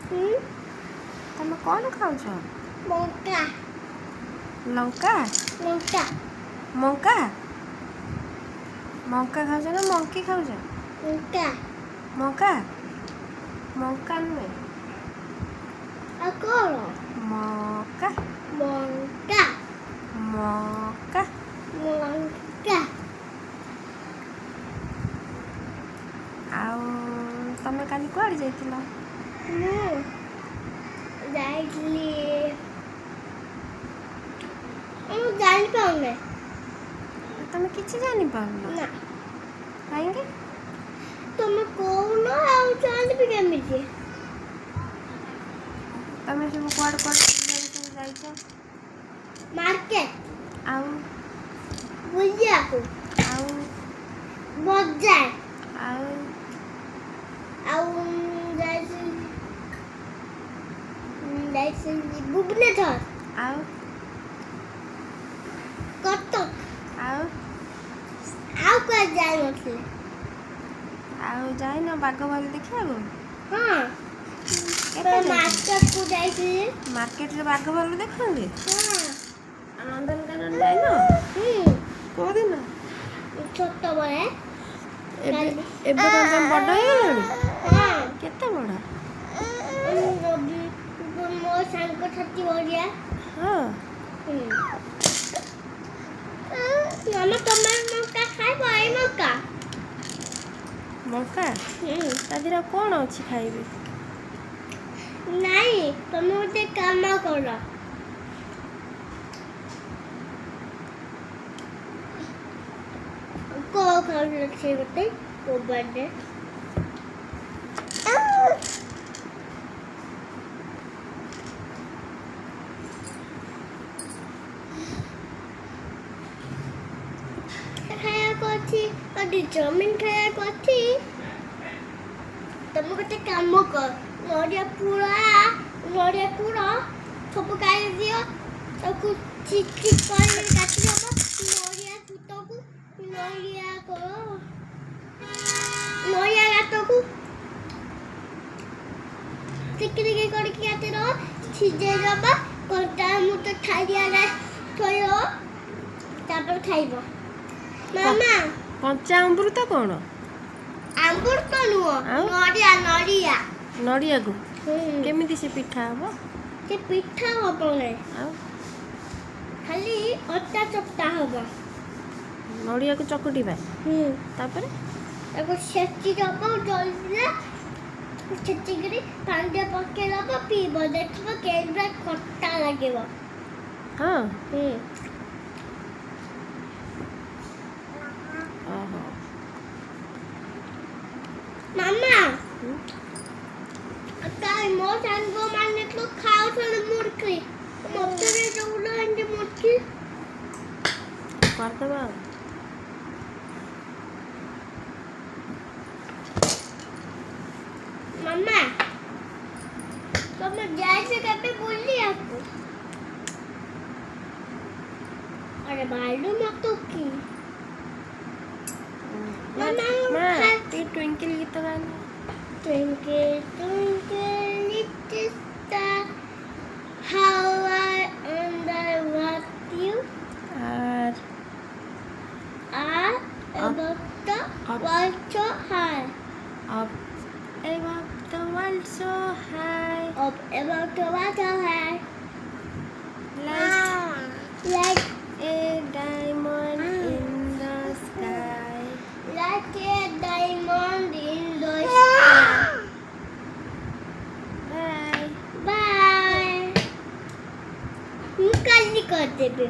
ତମେ କ'ଣ ଖାଉଛ? ଲଙ୍କା ଲଙ୍କା ଲଙ୍କା ମଙ୍କା ମଙ୍କା ଖାଉଛ ନା ମଙ୍କି ଖାଉଛ? ଲଙ୍କା ମଙ୍କା ମଙ୍କା ନୁହେଁ ଆଉ କ'ଣ ମକା ଲଙ୍କା ମକା ଲଙ୍କା ଆଉ ତମେ କାଲି କୁଆଡ଼େ ଯାଇଥିଲ? ମୁଁ ଯାଇଥିଲି ମୁଁ ଜାଣିପାରୁନି ତମେ କିଛି ଜାଣିପାରୁନ ନା କାହିଁକି? ତମେ କହୁନ ଆଉ ଜାଣିବି କେମିତି? ତମେ ସବୁ କୁଆଡ଼େ କୁଆଡ଼େ ସବୁ ଯାଇଛ? ମାର୍କେଟ ଆଉ ବୁଲିବାକୁ ଆଉ ବଜାର ଆଉ ଆଉ ଯାଇଥିଲି ଭୁବନେଶ୍ୱର ଆଉ କଟକ ଆଉ ଆଉ କୁଆଡ଼େ ଯାଇନଥିଲି ଆଉ ଯାଇନ ବାଘ ଭାଲୁ ଦେଖିବାକୁ? ହଁ କେବେ ଯାଇଥିଲ? ମାର୍କେଟକୁ ଯାଇଥିଲି ମାର୍କେଟରେ ବାଘ ଭାଲୁ ଦେଖନ୍ତି? ହଁ ଆଉ ନନ୍ଦନକାନନ ଯାଇନ? କୋଉଦିନ? ଛୋଟବେଳେ ଏବେ ଏବେ କ'ଣ ତମେ ବଡ଼ ହେଇଗଲଣି? ହଁ କେତେ ବଡ଼? ମୋ ସାଙ୍ଗସାଥି ବଢ଼ିଆ ହଁ ମାମା ତମେ ଲଙ୍କା ଖାଇବ ଏଇ ଲଙ୍କା ମଙ୍କା ତା ଦେହରେ ଆଉ କ'ଣ ଅଛି ଖାଇବି? ନାଇଁ ତମେ ଗୋଟେ କାମ କର କ'ଣ ଖାଉଛ ସେ ଗୋଟେ ମୋବାଇଲରେ ଖାଇବାକୁ ଅଛି ଆଉ ଚାଉମିନ ଖାଇବାକୁ ଅଛି ତମେ ଗୋଟେ କାମ କର ନଡ଼ିଆ ପୁର ସବୁ ଖାଇ ଦିଅ ତାକୁ ଚିକ୍ ଚିକ୍ କରି କାଟିଦେବ ନଡ଼ିଆ ଛୁଟକୁ ନଡ଼ିଆ ଗାତକୁ ଟିକି ଟିକି କରିକି କାଟିଦେବ ସିଝେଇ ଦେବ କଣ୍ଟା ମୁଟ ଖାଇଦିଆରେ ଥୋଇବ ତାପରେ ଖାଇବ ମାମା କଞ୍ଚା ଅମୃତ କ'ଣ? ଅମୃତ ନୁହଁ ଆଉ? ନଡ଼ିଆ ନଡ଼ିଆକୁ କେମିତି ସେ ପିଠା ହବ? ସେ ପିଠା ହବ ନାହିଁ ଆଉ ଖାଲି ଅଟା ଚକଟା ହବ ନଡ଼ିଆକୁ ଚକୁଟିବା ତାପରେ ତାକୁ ଛେଚି ଦେବ ଜଲ୍ଦିରେ ଛେଚିକିରି ପାଣିରେ ପକେଇ ଦେବ ପିଇବ ଦେଖିବ କେମିତି ଖଟା ଲାଗିବ ହଁ ଓହୋ ମାମା ମୋ ସାଙ୍ଗମାନେ ତ ଖାଉଛନ୍ତି ମୁଡ଼କି ମୋତେ ବି ଦଉନାହାନ୍ତି ମୁଡ଼କି କରିଦେବା ଆଉ ମାମା ତମେ ଯାଇଛ କେବେ ବୁଲିବାକୁ अरे बालू मत की ମା ଟିକେ ଟ୍ୱିଙ୍କଲ୍ ଗୀତ ଗାନା Twinkle twinkle little star how I wonder what you R are about the world so high up above the world so high up about the world so high like a diamond in the sky like a diamond in the sky bye bye. कल कर देबे